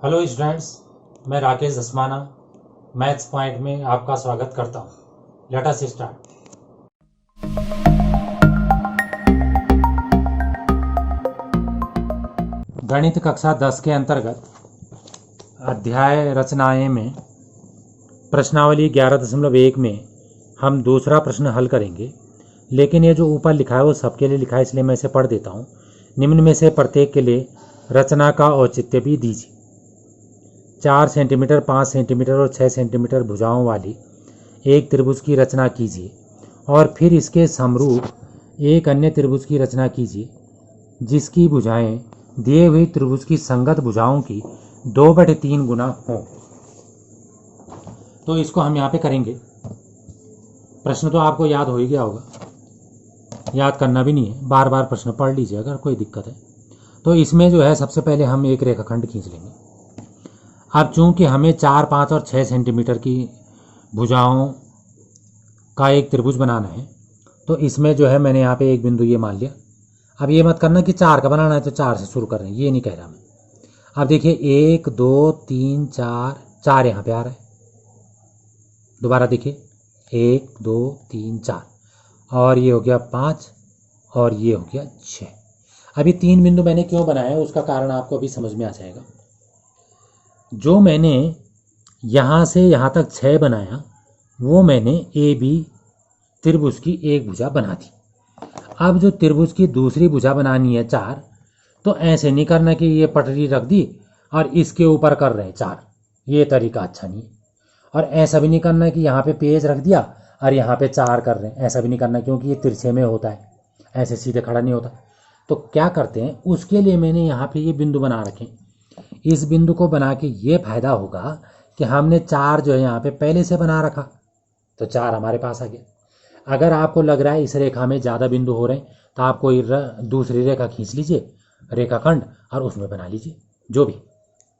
Hello students, मैं Rakesh Dhasmana maths point में आपका स्वागत करता हूँ। Let us start. गणित कक्षा 10 के अंतर्गत अध्याय रचनाएं में प्रश्नावली 11.1 में हम दूसरा प्रश्न हल करेंगे, लेकिन ये जो ऊपर लिखा है वो सबके लिए लिखा है, इसलिए मैं इसे पढ़ देता हूँ। निम्न में से प्रत्येक के लिए रचना का औचित्य भी दीजिए। 4 सेंटीमीटर, 5 सेंटीमीटर और 6 सेंटीमीटर भुजाओं वाली एक त्रिभुज की रचना कीजिए और फिर इसके समरूप एक अन्य त्रिभुज की रचना कीजिए जिसकी भुजाएं दिए हुई त्रिभुज की संगत भुजाओं की 2/3 गुना हो। तो इसको हम यहाँ पे करेंगे। प्रश्न तो आपको याद हो ही गया होगा, याद करना भी नहीं है, बार बार प्रश्न पढ़ लीजिए अगर कोई दिक्कत है तो। इसमें जो है सबसे पहले हम एक रेखाखंड खींच लेंगे। अब चूंकि हमें 4, 5 और 6 सेंटीमीटर की भुजाओं का एक त्रिभुज बनाना है तो इसमें जो है मैंने यहाँ पे एक बिंदु ये मान लिया। अब ये मत करना कि 4 का बनाना है तो 4 से शुरू कर रहे हैं, ये नहीं कह रहा मैं। अब देखिए 1, 2, 3, 4 यहाँ पे आ रहा है। दोबारा देखिए 1, 2, 3, 4 और ये हो गया 5 और ये हो गया 6। अभी 3 बिंदु मैंने क्यों बनाया उसका कारण आपको अभी समझ में आ जाएगा। जो मैंने यहाँ से यहाँ तक 6 बनाया वो मैंने ए बी त्रिभुज की एक भुजा बना दी। अब जो त्रिभुज की दूसरी भुजा बनानी है 4, तो ऐसे नहीं करना कि ये पटरी रख दी और इसके ऊपर कर रहे हैं 4, ये तरीका अच्छा नहीं है। और ऐसा भी नहीं करना कि यहाँ पे पेज रख दिया और यहाँ पे 4 कर रहे हैं, ऐसा भी नहीं करना क्योंकि ये तिरछे में होता है, ऐसे सीधे खड़ा नहीं होता। तो क्या करते हैं, उसके लिए मैंने यहाँ पे ये बिंदु बना रखे। इस बिंदु को बना के ये फायदा होगा कि हमने 4 जो है यहाँ पे पहले से बना रखा तो 4 हमारे पास आ गया। अगर आपको लग रहा है इस रेखा में ज़्यादा बिंदु हो रहे हैं तो आप कोई दूसरी रेखा खींच लीजिए, रेखाखंड, और उसमें बना लीजिए। जो भी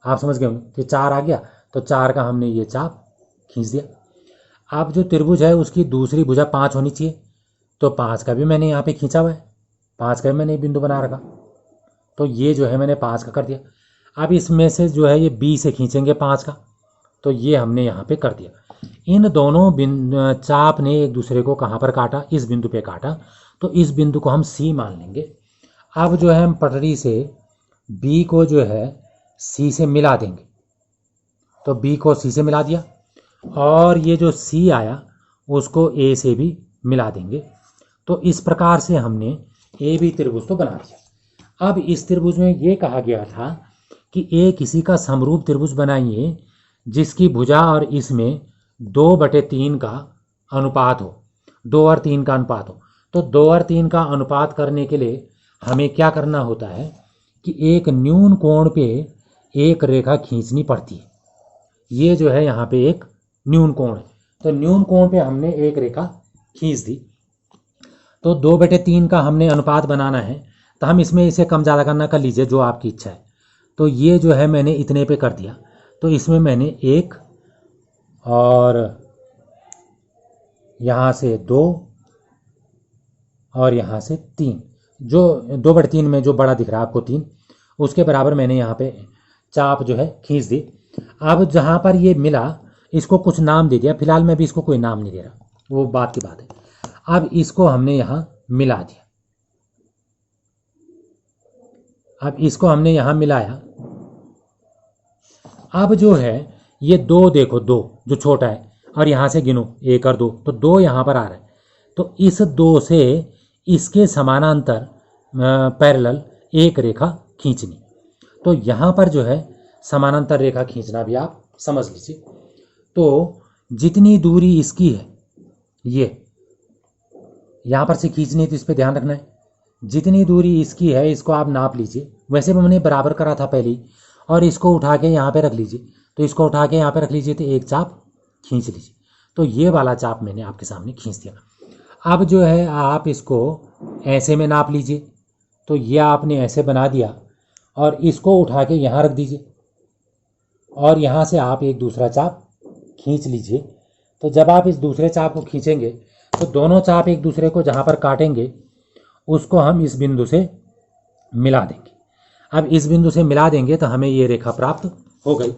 आप समझ गए होंगे कि 4 आ गया तो 4 का हमने ये चाप खींच दिया। अब जो त्रिभुज है उसकी दूसरी भुजा 5 होनी चाहिए तो 5 का भी मैंने यहाँ पे खींचा हुआ है, 5 का भी मैंने बिंदु बना रखा तो ये जो है मैंने 5 का कर दिया। अब इसमें से जो है ये बी से खींचेंगे 5 का, तो ये हमने यहाँ पे कर दिया। इन दोनों चाप ने एक दूसरे को कहाँ पर काटा, इस बिंदु पे काटा, तो इस बिंदु को हम सी मान लेंगे। अब जो है हम पटरी से बी को जो है सी से मिला देंगे, तो बी को सी से मिला दिया और ये जो सी आया उसको ए से भी मिला देंगे। तो इस प्रकार से हमने ए बी त्रिभुज तो बना दिया। अब इस त्रिभुज में ये कहा गया था कि ए किसी का समरूप त्रिभुज बनाइए जिसकी भुजा और इसमें 2/3 का अनुपात हो, 2 और 3 का अनुपात हो। तो 2 और 3 का अनुपात करने के लिए हमें क्या करना होता है कि एक न्यून कोण पे एक रेखा खींचनी पड़ती है। ये जो है यहाँ पे एक न्यून कोण है, तो न्यून कोण पे हमने एक रेखा खींच दी। तो 2/3 का हमने अनुपात बनाना है तो हम इसमें इसे कम ज़्यादा करना कर लीजिए, जो आपकी इच्छा है। तो ये जो है मैंने इतने पे कर दिया, तो इसमें मैंने 1 और यहाँ से 2 और यहाँ से 3, जो 2/3 में जो बड़ा दिख रहा है आपको 3, उसके बराबर मैंने यहाँ पे चाप जो है खींच दी। अब जहाँ पर ये मिला इसको कुछ नाम दे दिया, फिलहाल मैं भी इसको कोई नाम नहीं दे रहा, वो बात की बात है। अब इसको हमने यहाँ मिला दिया। अब इसको हमने यहाँ मिलाया। अब जो है ये 2 देखो, 2 जो छोटा है, और यहाँ से गिनो 1 और 2, तो 2 यहाँ पर आ रहा है। तो इस 2 से इसके समानांतर पैरेलल एक रेखा खींचनी। तो यहाँ पर जो है समानांतर रेखा खींचना भी आप समझ लीजिए। तो जितनी दूरी इसकी है, ये यहाँ पर से खींचनी है तो इस पर ध्यान रखना है। जितनी दूरी इसकी है इसको आप नाप लीजिए। वैसे मैंने बराबर करा था पहले ही, और इसको उठा के यहाँ पे रख लीजिए। तो इसको उठा के यहाँ पे रख लीजिए तो एक चाप खींच लीजिए। तो ये वाला चाप मैंने आपके सामने खींच दिया। अब जो है आप इसको ऐसे में नाप लीजिए। तो ये आपने ऐसे बना दिया और इसको उठा के यहाँ रख दीजिए और यहाँ से आप एक दूसरा चाप खींच लीजिए। तो जब आप इस दूसरे चाप को खींचेंगे तो दोनों चाप एक दूसरे को जहाँ पर काटेंगे उसको हम इस बिंदु से मिला देंगे। अब इस बिंदु से मिला देंगे तो हमें ये रेखा प्राप्त हो गई।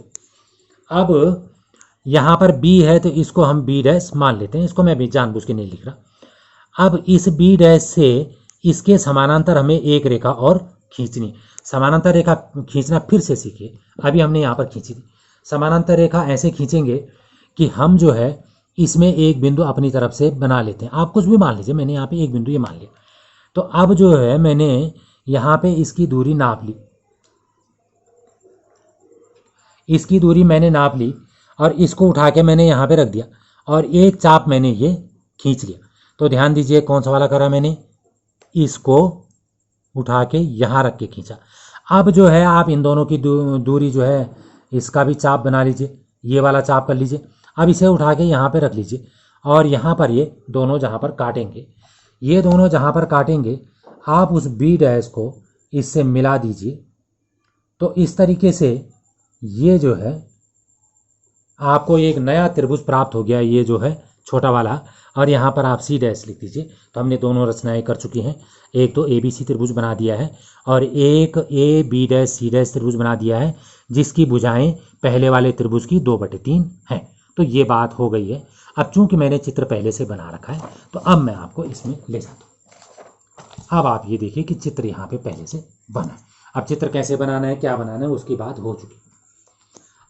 अब यहाँ पर बी है तो इसको हम बी डैश मान लेते हैं, इसको मैं भी जानबूझ के नहीं लिख रहा। अब इस बी डैश से इसके समानांतर हमें एक रेखा और खींचनी। समानांतर रेखा खींचना फिर से सीखिए, अभी हमने यहाँ पर खींची थी। समानांतर रेखा ऐसे खींचेंगे कि हम जो है इसमें एक बिंदु अपनी तरफ से बना लेते हैं। आप कुछ भी मान लीजिए, मैंने यहाँ पे एक बिंदु ये मान लिया। तो अब जो है मैंने यहाँ पे इसकी दूरी नाप ली, इसकी दूरी मैंने नाप ली और इसको उठा के मैंने यहाँ पे रख दिया और एक चाप मैंने ये खींच लिया। तो ध्यान दीजिए कौन सा वाला करा मैंने, इसको उठा के यहाँ रख के खींचा। अब जो है आप इन दोनों की दूरी जो है इसका भी चाप बना लीजिए, ये वाला चाप कर लीजिए। अब इसे उठा के यहाँ पे रख लीजिए और यहाँ पर ये दोनों जहाँ पर काटेंगे, ये दोनों जहाँ पर काटेंगे आप उस बी डैश को इससे मिला दीजिए। तो इस तरीके से ये जो है आपको एक नया त्रिभुज प्राप्त हो गया, ये जो है छोटा वाला। और यहाँ पर आप सी डैश लिख दीजिए। तो हमने दोनों रचनाएं कर चुकी हैं, एक तो ए बी सी त्रिभुज बना दिया है और एक A B dash C dash त्रिभुज बना दिया है, जिसकी भुजाएं पहले वाले त्रिभुज की 2/3 हैं। तो ये बात हो गई है। अब चूंकि मैंने चित्र पहले से बना रखा है तो अब मैं आपको इसमें ले जाता हूँ। अब आप ये देखिए कि चित्र यहाँ पे पहले से बना है। अब चित्र कैसे बनाना है, क्या बनाना है, उसकी बात हो चुकी।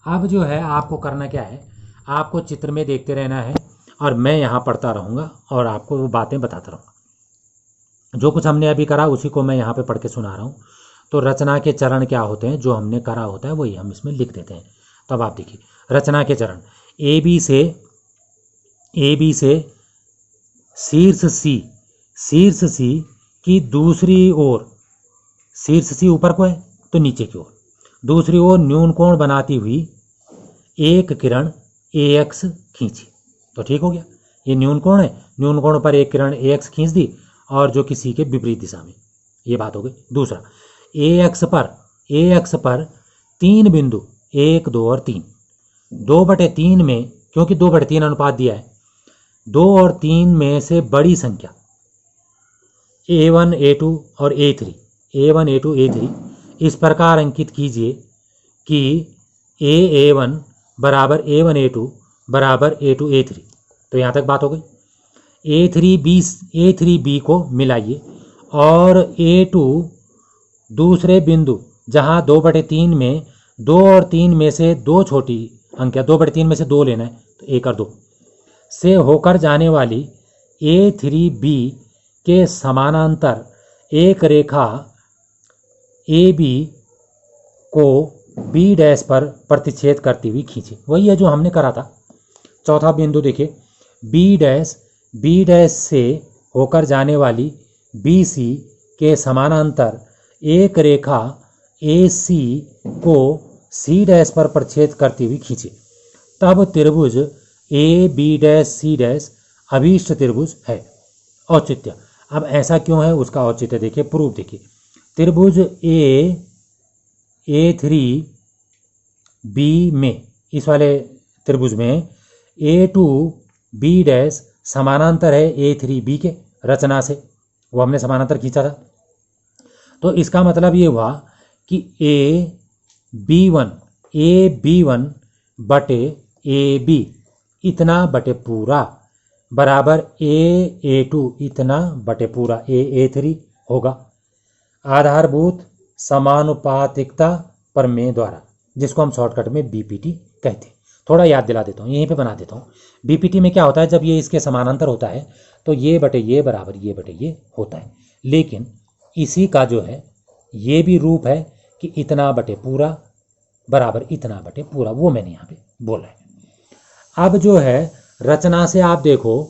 अब जो है आपको करना क्या है, आपको चित्र में देखते रहना है और मैं यहाँ पढ़ता रहूँगा और आपको वो बातें बताता रहूँगा। जो कुछ हमने अभी करा उसी को मैं यहाँ पे पढ़ के सुना रहा हूँ। तो रचना के चरण क्या होते हैं, जो हमने करा होता है वही हम इसमें लिख देते हैं। तब आप देखिए रचना के चरण, ए बी से शीर्ष सी की दूसरी ओर, शीर्ष सी ऊपर को है तो नीचे की ओर, दूसरी ओर न्यून कोण बनाती हुई एक किरण AX खींची। तो ठीक हो गया, ये न्यून कोण है, न्यून कोण पर एक किरण AX खींच दी और जो कि सी के विपरीत दिशा में, ये बात हो गई। दूसरा, AX पर 3 बिंदु 1 2 और 3, 2/3 में, क्योंकि 2/3 अनुपात दिया है, 2 और 3 में से बड़ी संख्या A1 A2 और A3 इस प्रकार अंकित कीजिए कि A1 बराबर A1 A2 बराबर A2 A3। तो यहाँ तक बात हो गई। A3B को मिलाइए और A2 दूसरे बिंदु जहाँ 2/3 में 2 और 3 में से 2 छोटी अंक, 2/3 में से 2 लेना है तो 1 और 2 से होकर जाने वाली A3B के समानांतर एक रेखा AB को B डैश पर प्रतिच्छेद करती हुई खींचे। वही है जो हमने करा था। चौथा बिंदु देखिए, B डैश से होकर जाने वाली BC के समानांतर एक रेखा AC को C डैश पर प्रतिच्छेद करती हुई खींचे। तब त्रिभुज AB डैश C डैश अभीष्ट त्रिभुज है। औचित्य, अब ऐसा क्यों है उसका औचित्य देखिए, प्रूफ देखिए। त्रिभुज A3B में, इस वाले त्रिभुज में A2B डैश समानांतर है A3B के रचना से, वो हमने समानांतर खींचा था। तो इसका मतलब ये हुआ कि AB1 बटे AB इतना बटे पूरा बराबर A2 इतना बटे पूरा A3 होगा। आधारभूत समानुपातिकता प्रमेय द्वारा, जिसको हम शॉर्टकट में BPT कहते हैं। थोड़ा याद दिला देता हूँ, यहीं पे बना देता हूँ। BPT में क्या होता है, जब ये इसके समानांतर होता है तो ये बटे ये बराबर ये बटे ये होता है। लेकिन इसी का जो है ये भी रूप है कि इतना बटे पूरा बराबर इतना बटे पूरा, वो मैंने यहाँ पे बोला है। अब जो है रचना से आप देखो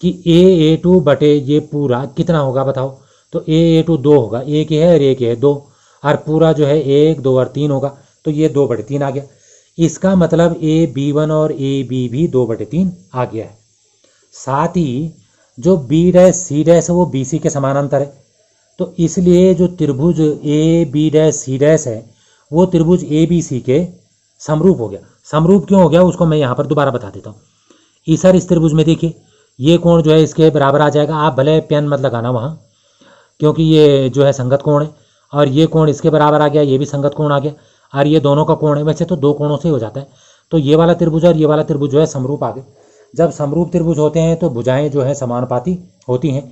कि A2 बटे ये पूरा कितना होगा बताओ। तो A2 2 होगा, एक ही है और एक ही है 2, और पूरा जो है 1 2 और 3 होगा, तो ये 2/3 आ गया। इसका मतलब AB1 और AB भी 2/3 आ गया है। साथ ही जो B डैश C डैश है वो BC के समानांतर है, तो इसलिए जो त्रिभुज AB डैश C डैश है वो त्रिभुज ABC के समरूप हो गया। समरूप क्यों हो गया उसको मैं यहाँ पर दोबारा बता देता हूँ। इस त्रिभुज में देखिए ये कोण जो है इसके बराबर आ जाएगा। आप भले पेन मत लगाना वहाँ, क्योंकि ये जो है संगत कोण है, और ये कोण इसके बराबर आ गया, ये भी संगत कोण आ गया। और ये दोनों का कोण है, वैसे तो दो कोणों से हो जाता है। तो ये वाला त्रिभुज और ये वाला त्रिभुज जो है समरूप आ गए। जब समरूप त्रिभुज होते हैं तो भुजाएं जो है समानुपाती होती हैं।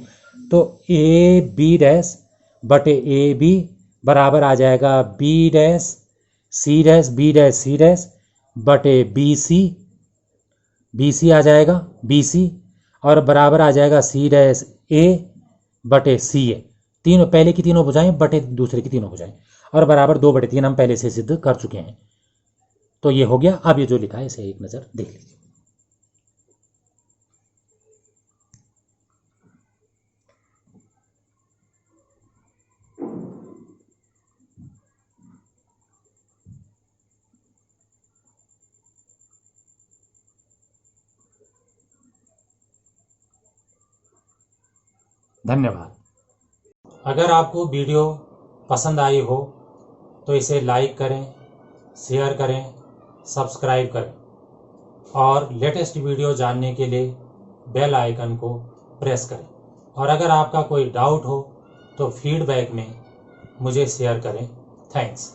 तो ए बी डैश बटे ए बी बराबर आ जाएगा B dash C dash B dash C dash बटे बी सी आ जाएगा बी सी, और बराबर आ जाएगा सी डैश ए बटे सी ए। तीनों पहले की तीनों भुजाएं बटे दूसरे की तीनों भुजाएं, और बराबर 2/3 हम पहले से सिद्ध कर चुके हैं। तो ये हो गया। अब ये जो लिखा है इसे एक नज़र देख लीजिए। धन्यवाद। अगर आपको वीडियो पसंद आई हो तो इसे लाइक करें, शेयर करें, सब्सक्राइब करें, और लेटेस्ट वीडियो जानने के लिए बेल आइकन को प्रेस करें। और अगर आपका कोई डाउट हो तो फीडबैक में मुझे शेयर करें। थैंक्स।